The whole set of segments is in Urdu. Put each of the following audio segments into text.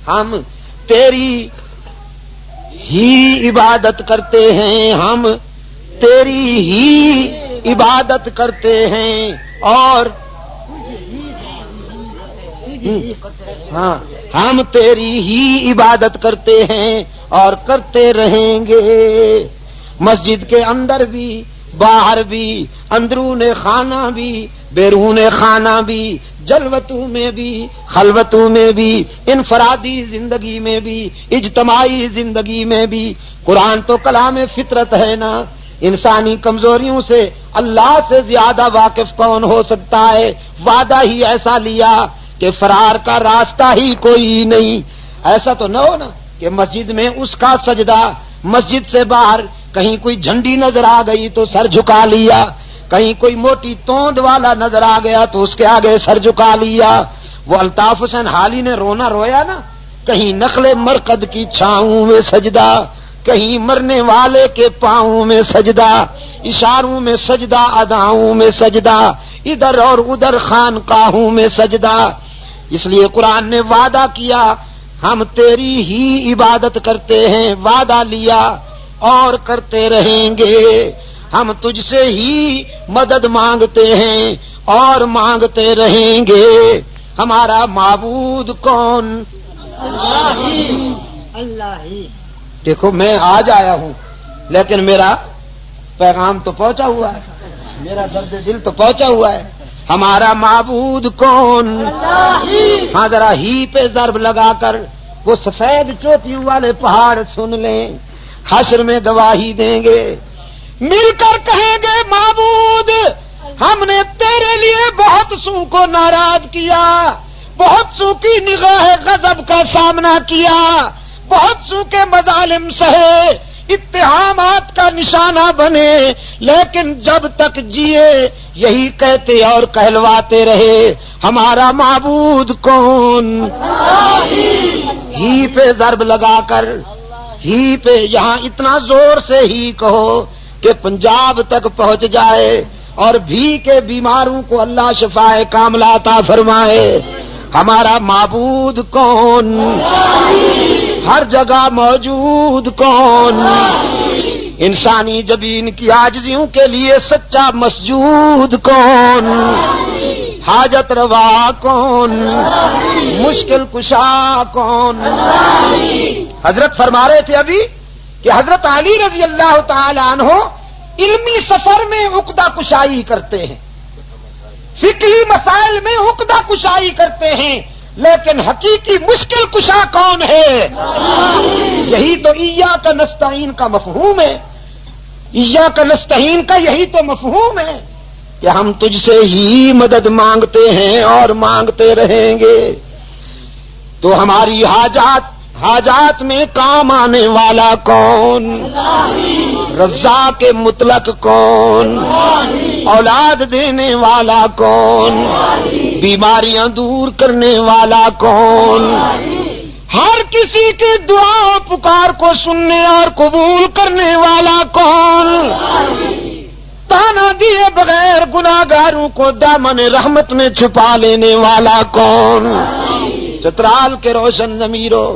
ہم تیری ہی عبادت کرتے ہیں، ہم تیری ہی عبادت کرتے ہیں اور ہاں ہم تیری ہی عبادت کرتے ہیں اور کرتے رہیں گے۔ مسجد کے اندر بھی، باہر بھی، اندرون خانہ بھی، بیرون خانہ بھی، جلوتوں میں بھی، خلوتوں میں بھی، انفرادی زندگی میں بھی، اجتماعی زندگی میں بھی۔ قرآن تو کلام فطرت ہے نا، انسانی کمزوریوں سے اللہ سے زیادہ واقف کون ہو سکتا ہے؟ وعدہ ہی ایسا لیا کہ فرار کا راستہ ہی کوئی نہیں۔ ایسا تو نہ ہو نا کہ مسجد میں اس کا سجدہ، مسجد سے باہر کہیں کوئی جھنڈی نظر آ گئی تو سر جھکا لیا، کہیں کوئی موٹی توند والا نظر آ گیا تو اس کے آگے سر جھکا لیا۔ وہ الطاف حسین حالی نے رونا رویا نا، کہیں نخل مرقد کی چھاؤں میں سجدہ، کہیں مرنے والے کے پاؤں میں سجدہ، اشاروں میں سجدہ، اداؤں میں سجدہ، ادھر اور ادھر خانقاہوں میں سجدہ۔ اس لیے قرآن نے وعدہ کیا ہم تیری ہی عبادت کرتے ہیں، وعدہ لیا اور کرتے رہیں گے۔ ہم تجھ سے ہی مدد مانگتے ہیں اور مانگتے رہیں گے۔ ہمارا معبود کون؟ اللہ ہی۔ دیکھو میں آج آیا ہوں لیکن میرا پیغام تو پہنچا ہوا ہے، میرا درد دل تو پہنچا ہوا ہے۔ ہمارا معبود کون؟ ہاں ذرا ہی پہ ضرب لگا کر وہ سفید چوٹیوں والے پہاڑ سن لیں، حشر میں گواہی دیں گے، مل کر کہیں گے معبود ہم نے تیرے لیے بہت سو کو ناراض کیا، بہت سو کی نگاہ غضب کا سامنا کیا، بہت سو کے مظالم سہے، اتہامات کا نشانہ بنے، لیکن جب تک جیے یہی کہتے اور کہلواتے رہے ہمارا معبود کون؟ ہی پہ ضرب لگا کر، ہی پہ یہاں اتنا زور سے ہی کہو کہ پنجاب تک پہنچ جائے اور بھی کے بیماروں کو اللہ شفائے کاملہ عطا فرمائے۔ ہمارا معبود کون؟ ہر جگہ موجود کون؟ انسانی جبین کی عاجزیوں کے لیے سچا مسجود کون؟ حاجت روا کون؟ مشکل کشا کون؟ حضرت فرما رہے تھے ابھی کہ حضرت علی رضی اللہ تعالی عنہ علمی سفر میں عقدہ کشائی کرتے ہیں، فقہی مسائل میں عقدہ کشائی کرتے ہیں، لیکن حقیقی مشکل کشا کون ہے؟ یہی تو ایاک نستعین کا مفہوم ہے، ایاک نستعین کا یہی تو مفہوم ہے کہ ہم تجھ سے ہی مدد مانگتے ہیں اور مانگتے رہیں گے۔ تو ہماری حاجات میں کام آنے والا کون؟ رزاق مطلق کون؟ اولاد دینے والا کون؟ بیماریاں دور کرنے والا کون؟ ہر کسی کی دعا و پکار کو سننے اور قبول کرنے والا کون؟ تانا دیے بغیر گناہگاروں کو دامن رحمت میں چھپا لینے والا کون؟ چترال کے روشن ضمیروں،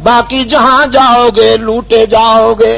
باقی جہاں جاؤ گے لوٹے جاؤ گے،